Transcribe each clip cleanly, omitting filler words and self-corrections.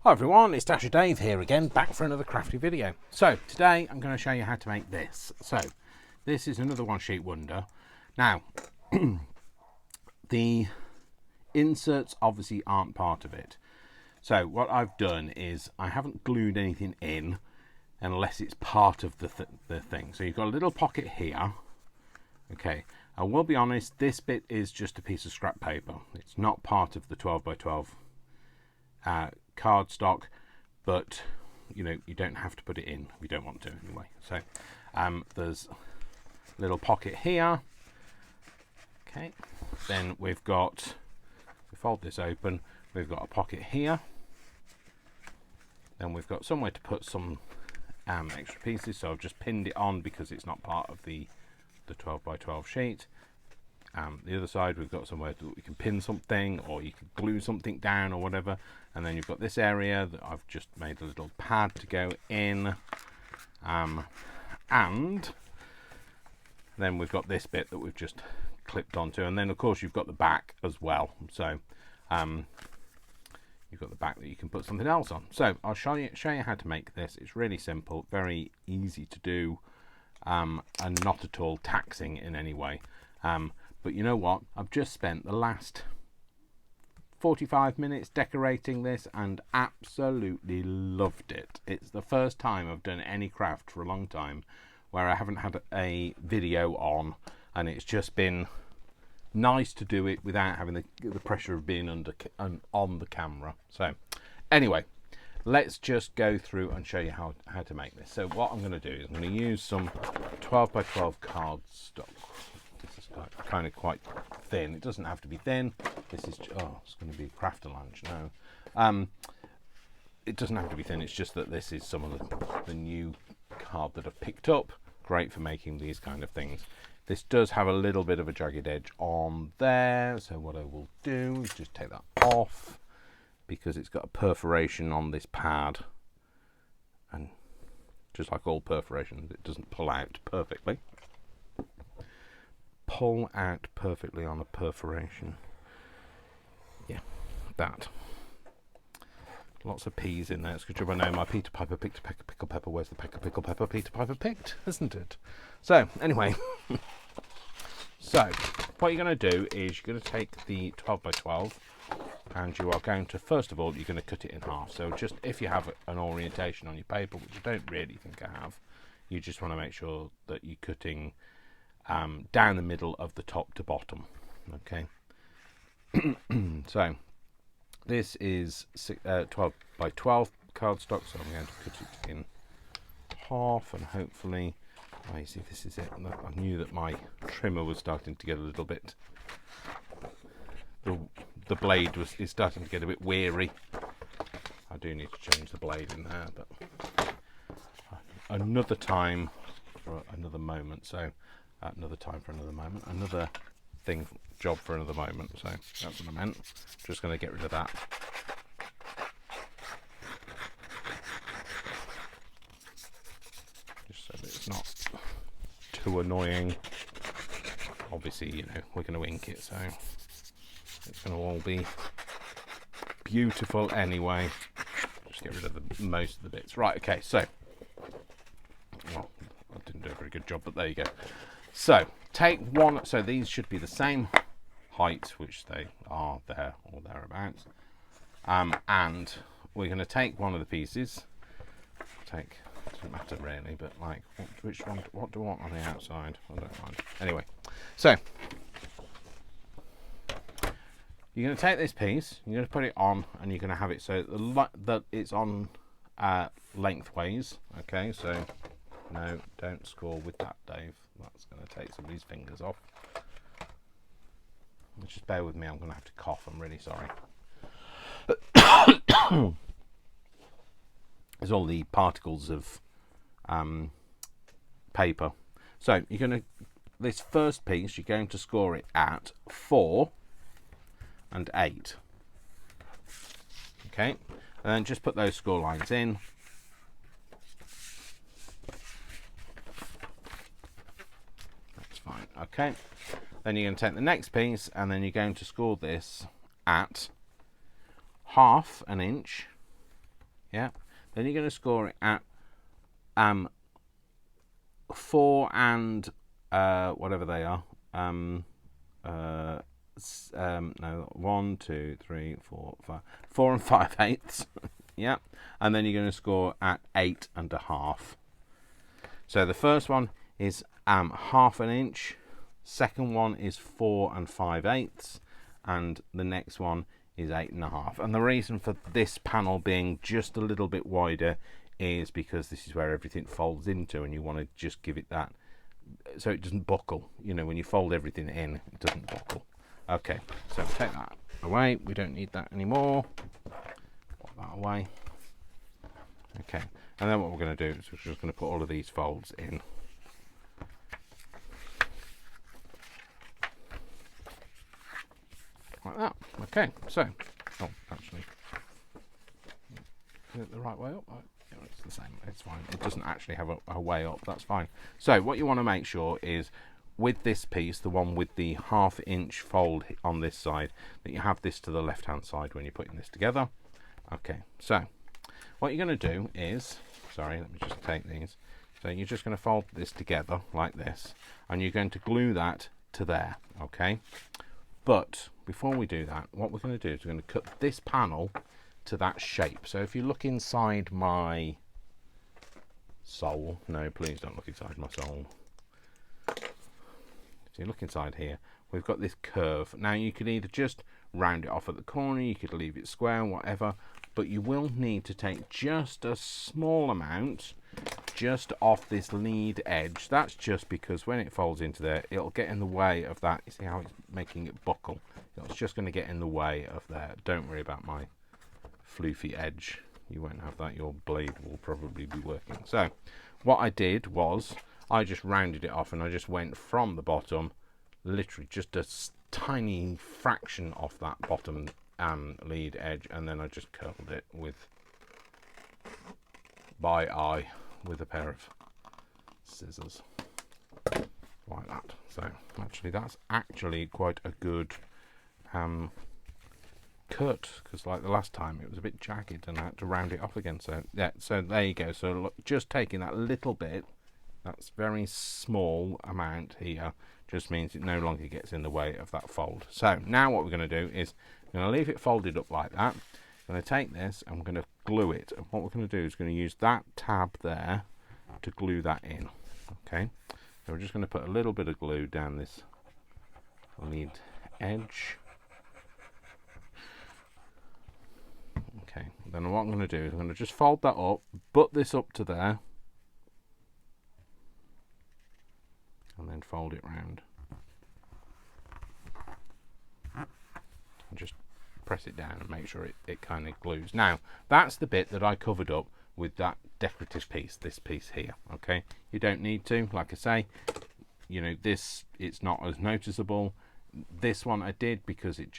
Hi everyone, it's Dasher Dave here again, back for another crafty video. So today I'm going to show you how to make this. So this is another one sheet wonder. Now the inserts obviously aren't part of it. So what I've done is I haven't glued anything in unless it's part of the thing. So you've got a little pocket here. Okay, I will be honest, this bit is just a piece of scrap paper. It's not part of the 12 by 12 cardstock, but you know, you don't have to put it in if you don't want to anyway. So there's a little pocket here. Okay, then we've got, we fold this open, we've got a pocket here, then we've got somewhere to put some extra pieces, so I've just pinned it on because it's not part of the 12 by 12 sheet. The other side we've got somewhere that we can pin something, or you can glue something down or whatever, and then you've got this area that I've just made a little pad to go in, and then we've got this bit that we've just clipped onto, and then of course you've got the back as well. So you've got the back that you can put something else on. So I'll show you how to make this. It's really simple, very easy to do, and not at all taxing in any way. But you know what? I've just spent the last 45 minutes decorating this and absolutely loved it. It's the first time I've done any craft for a long time where I haven't had a video on, and it's just been nice to do it without having the pressure of being on the camera. So anyway, let's just go through and show you how to make this. So what I'm going to do is I'm going to use some 12 by 12 cardstock. This is kind of quite thin. It doesn't have to be thin. This is, oh, it's going to be crafter lunch. No, it doesn't have to be thin. It's just that this is some of the new card that I've picked up. Great for making these kind of things. This does have a little bit of a jagged edge on there. So what I will do is just take that off, because it's got a perforation on this pad, and just like all perforations, it doesn't pull out perfectly. Pull out perfectly on a perforation. Yeah, that. Lots of peas in there. It's a good job I know my Peter Piper picked a peck of pickle pepper. Where's the peck of pickle pepper Peter Piper picked, isn't it? So anyway, so what you're going to do is you're going to take the 12 by 12 and you are going to, first of all, you're going to cut it in half. So just if you have an orientation on your paper, which I don't really think I have, you just want to make sure that you're cutting down the middle of the top to bottom. Okay. So this is 12 by 12 cardstock, so I'm going to cut it in half, and hopefully, oh, you see, this is it. I knew that my trimmer was starting to get a little bit, the blade is starting to get a bit weary. I do need to change the blade in there, but another time for another moment. So another time for another moment, another job for another moment. So that's what I meant. Just going to get rid of that. Just so that it's not too annoying. Obviously, you know, we're going to ink it, so it's going to all be beautiful anyway. Just get rid of most of the bits. Right, okay, so, well, I didn't do a very good job, but there you go. So take one, so these should be the same height, which they are there or thereabouts, and we're going to take one of the pieces, doesn't matter really, but like which one, what do I want on the outside? I don't mind. Anyway, so you're going to take this piece, you're going to put it on, and you're going to have it so that it's on lengthways. Okay, so no, don't score with that, Dave. That's going to take somebody's fingers off. Just bear with me, I'm going to have to cough. I'm really sorry. There's all the particles of paper. So you're going to, this first piece, you're going to score it at 4 and 8. Okay, and then just put those score lines in. Fine. Okay, then you're going to take the next piece and then you're going to score this at 1/2 inch Yeah. Then you're going to score it at 4 and whatever they are. No, 1, 2, 3, 4, 5. 4 and 5/8. Yeah. And then you're going to score at 8.5. So the first one is 1/2 inch. Second one is 4 and 5/8, and the next one is 8.5. And the reason for this panel being just a little bit wider is because this is where everything folds into, and you want to just give it that so it doesn't buckle. You know, when you fold everything in, it doesn't buckle. Okay, so take that away. We don't need that anymore. Put that away. Okay, and then what we're going to do is we're just going to put all of these folds in. Like that. Okay, so, oh, actually, is it the right way up? Oh, yeah, it's the same, it's fine. It doesn't actually have a way up, that's fine. So, what you want to make sure is, with this piece, the one with the 1/2 inch fold on this side, that you have this to the left hand side when you're putting this together. Okay, so, what you're going to do is, sorry, let me just take these. So, you're just going to fold this together like this, and you're going to glue that to there, okay? But before we do that, what we're going to do is we're going to cut this panel to that shape. So if you look inside my sole, no, please don't look inside my sole. So you look inside here, we've got this curve. Now you could either just round it off at the corner, you could leave it square, whatever, but you will need to take just a small amount just off this lead edge. That's just because when it folds into there, it'll get in the way of that. You see how it's making it buckle? It's just going to get in the way of there. Don't worry about my floofy edge. You won't have that. Your blade will probably be working. So what I did was I just rounded it off, and I just went from the bottom, literally just a tiny fraction off that bottom lead edge, and then I just curled it with by eye with a pair of scissors like that. So actually that's actually quite a good cut, because like the last time it was a bit jagged and I had to round it off again. So yeah, so there you go. So look, just taking that little bit, that's very small amount here, just means it no longer gets in the way of that fold. So now what we're going to do is I'm going to leave it folded up like that. I'm going to take this and I'm going to glue it, and what we're going to do is going to use that tab there to glue that in. Okay, so we're just going to put a little bit of glue down this lead edge. Okay, then what I'm going to do is I'm going to just fold that up, butt this up to there, and then fold it round and just press it down and make sure it kind of glues. Now that's the bit that I covered up with that decorative piece, this piece here. Okay, you don't need to, like I say, you know, this, it's not as noticeable. This one I did because it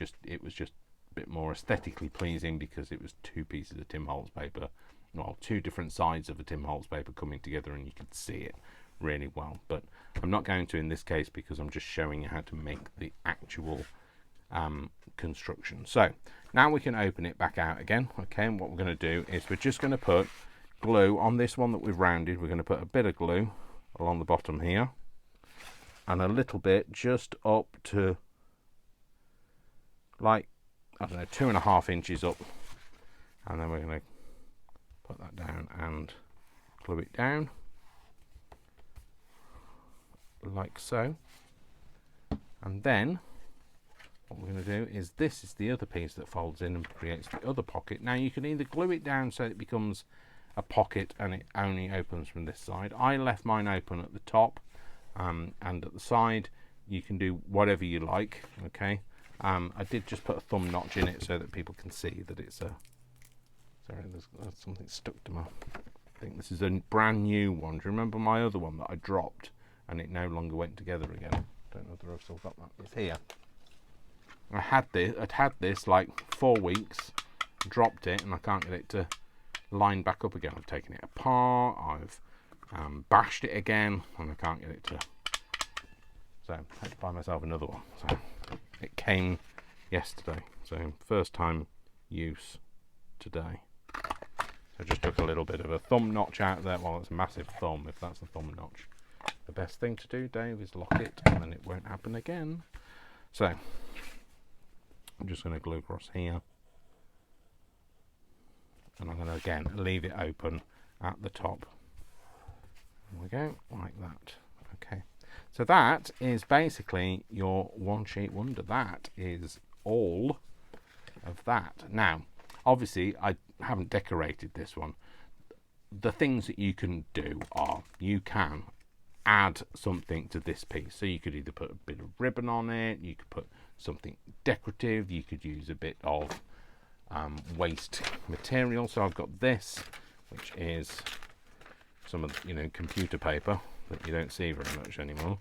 was just a bit more aesthetically pleasing, because it was two pieces of Tim Holtz paper, well, two different sides of a Tim Holtz paper coming together, and you could see it really well. But I'm not going to in this case, because I'm just showing you how to make the actual construction. So now we can open it back out again. Okay, and what we're going to do is we're just going to put glue on this one that we've rounded. We're going to put a bit of glue along the bottom here, and a little bit just up to, like, I don't know, 2.5 inches up, and then we're going to put that down and glue it down like so. And then what we're going to do is, this is the other piece that folds in and creates the other pocket. Now you can either glue it down so it becomes a pocket and it only opens from this side. I left mine open at the top, and at the side you can do whatever you like. Okay, I did just put a thumb notch in it so that people can see that it's a, sorry, there's something stuck to my, I think this is a brand new one. Do you remember my other one that I dropped and it no longer went together again? Don't know whether I've still got that. It's here. I'd had this like 4 weeks, dropped it, and I can't get it to line back up again. I've taken it apart, I've bashed it again, and I can't get it to, so I had to buy myself another one. So it came yesterday, so first time use today. So I just took a little bit of a thumb notch out there. Well, it's a massive thumb if that's a thumb notch. The best thing to do, Dave, is lock it and then it won't happen again. So I'm just going to glue across here. And I'm going to again leave it open at the top. There we go, like that. Okay. So that is basically your one sheet wonder. That is all of that. Now, obviously, I haven't decorated this one. The things that you can do are you can add something to this piece. So you could either put a bit of ribbon on it, you could put something decorative, you could use a bit of waste material. So I've got this, which is some of the, computer paper that you don't see very much anymore.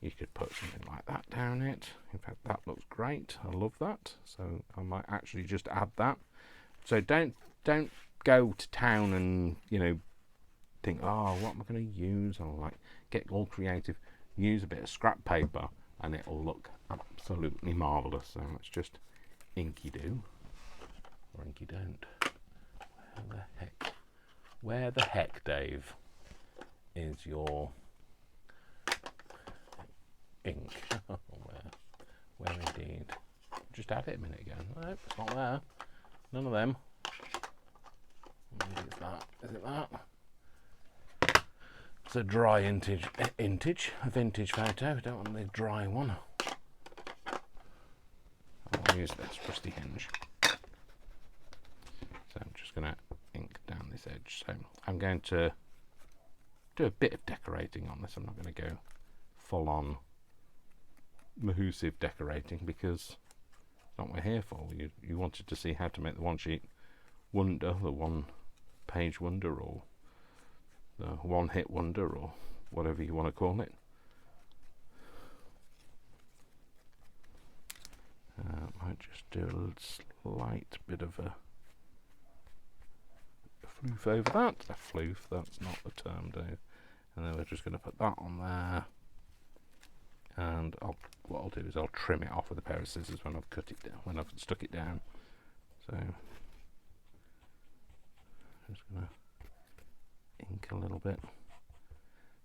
You could put something like that down it. In fact, that looks great. I love that. So I might actually just add that. So don't go to town and think, oh, what am I going to use? I'll like get all creative. Use a bit of scrap paper and it'll look absolutely marvellous. So let's just inky do or inky don't. Where the heck, Dave, is your ink? Oh, where indeed? Just had it a minute ago. No, it's not there. None of them. Maybe it's that. Is it that? It's a dry a vintage photo. I don't want the dry one. I'll use this rusty hinge. So I'm just going to ink down this edge. So I'm going to do a bit of decorating on this. I'm not going to go full on mahoosive decorating because that's not what we're here for. You wanted to see how to make the one sheet wonder, the one page wonder, or the one hit wonder, or whatever you want to call it. Might just do a slight bit of a floof over that. A floof, that's not the term, Dave. And then we're just going to put that on there. And what I'll do is I'll trim it off with a pair of scissors when I've cut it down, when I've stuck it down. So I'm just going to ink a little bit.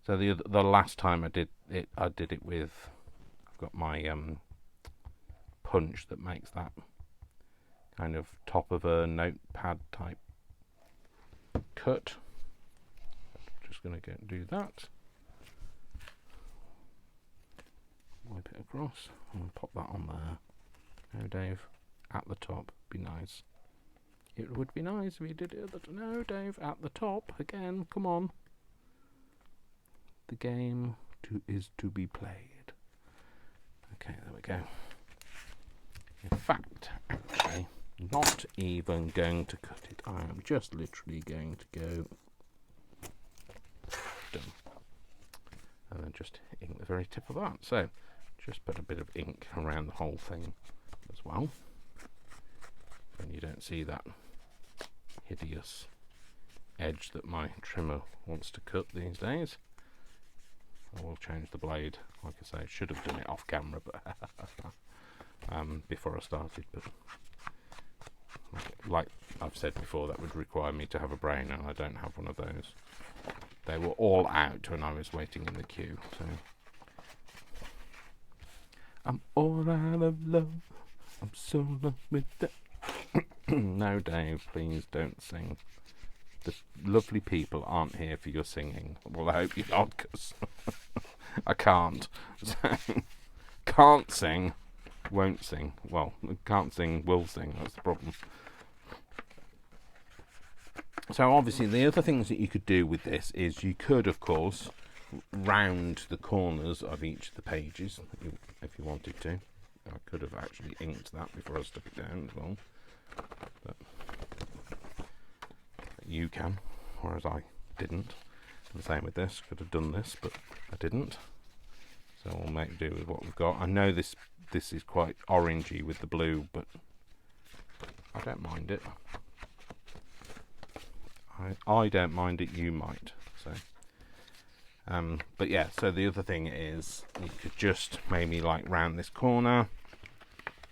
So the last time I did it with, I've got my punch that makes that kind of top of a notepad type cut. I'm just going to go and do that. Wipe it across and pop that on there. No, Dave, at the top, be nice. It would be nice if you did it at the no, Dave, at the top again. Come on. The game is to be played. Okay, there we go. In fact, actually, not even going to cut it. I am just literally going to go done, and then just ink the very tip of that. So just put a bit of ink around the whole thing as well, and you don't see that hideous edge that my trimmer wants to cut these days. I will change the blade. Like I say, I should have done it off camera, but before I started. But like I've said before, that would require me to have a brain, and I don't have one of those. They were all out when I was waiting in the queue. So I'm all out of love. I'm so in love with that. No, Dave, please don't sing. The lovely people aren't here for your singing. Well, I hope you're not, because I can't. So, can't sing, won't sing. Well, can't sing, will sing. That's the problem. So obviously the other things that you could do with this is you could, of course, round the corners of each of the pages if you wanted to. I could have actually inked that before I stuck it down as well. But you can, whereas I didn't. The same with this, could have done this, but I didn't. So we'll make do with what we've got. I know this is quite orangey with the blue, but I don't mind it. I don't mind it, you might. So but yeah, so the other thing is you could just maybe like round this corner.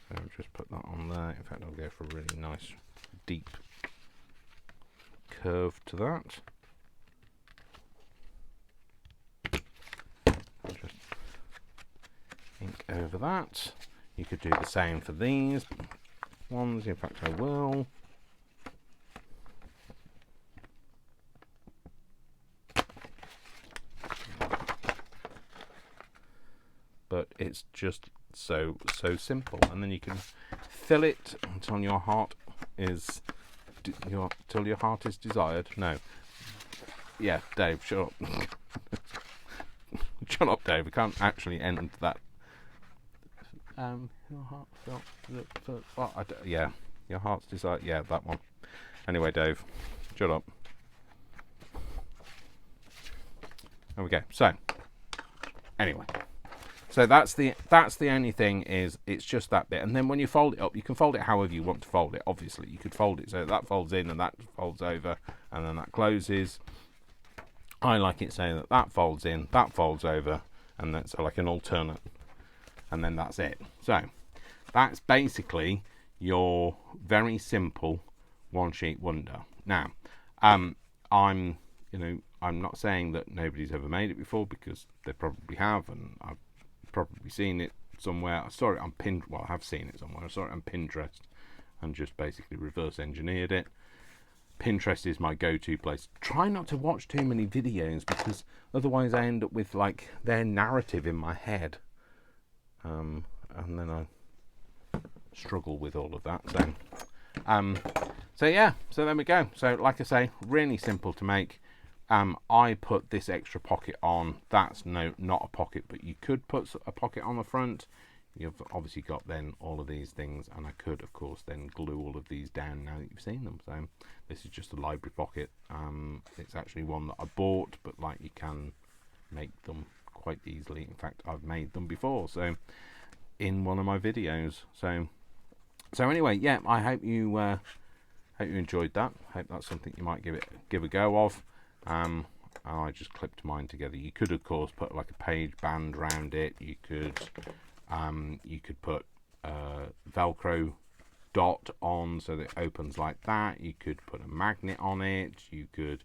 So just put that on there. In fact, I'll go for a really nice deep curve to that. Just ink over that. You could do the same for these ones. In fact, I will. But it's just so simple, and then you can fill it until your heart is till your heart is desired. No, yeah, Dave, shut up. Shut up, Dave. We can't actually end that. Your heart felt. Well, yeah, your heart's desired. Yeah, that one. Anyway, Dave, shut up. There we go. So, anyway. So that's the only thing, is it's just that bit, and then when you fold it up, you can fold it however you want to fold it. Obviously, you could fold it so that folds in and that folds over, and then that closes. I like it so that folds in, that folds over, and that's like an alternate, and then that's it. So that's basically your very simple one sheet wonder. Now, I'm not saying that nobody's ever made it before, because they probably have, and I've probably seen it somewhere. I saw it on I have seen it somewhere. I saw it on Pinterest and just basically reverse engineered it. Pinterest is my go-to place. Try not to watch too many videos, because otherwise I end up with like their narrative in my head, and then I struggle with all of that. So yeah, so there we go. So like I say, really simple to make. I put this extra pocket on. That's not a pocket, but you could put a pocket on the front. You've obviously got then all of these things, and I could, of course, then glue all of these down now that you've seen them. So this is just a library pocket. It's actually one that I bought, but like you can make them quite easily. In fact, I've made them before, so in one of my videos. So anyway, yeah, I hope you enjoyed that. Hope that's something you might give a go of. I just clipped mine together. You could, of course, put like a page band around it. You could put Velcro dot on so that it opens like that. You could put a magnet on it. You could,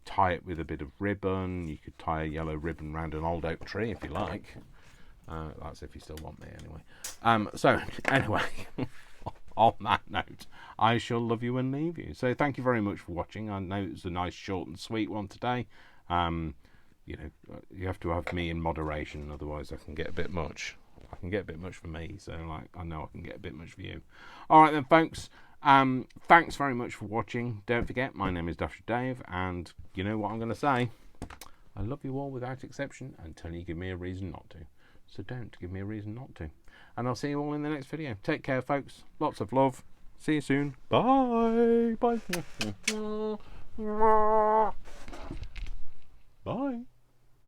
tie it with a bit of ribbon. You could tie a yellow ribbon around an old oak tree if you like. That's if you still want me, anyway. So anyway. On that note, I shall love you and leave you. So thank you very much for watching. I know it was a nice, short and sweet one today. You have to have me in moderation, otherwise I can get a bit much. I can get a bit much for me, so like I know I can get a bit much for you. All right then, folks. Thanks very much for watching. Don't forget, my name is Dr. Dave, and you know what I'm going to say. I love you all without exception until you give me a reason not to. So don't give me a reason not to. And I'll see you all in the next video. Take care, folks. Lots of love. See you soon. Bye. Bye. Bye.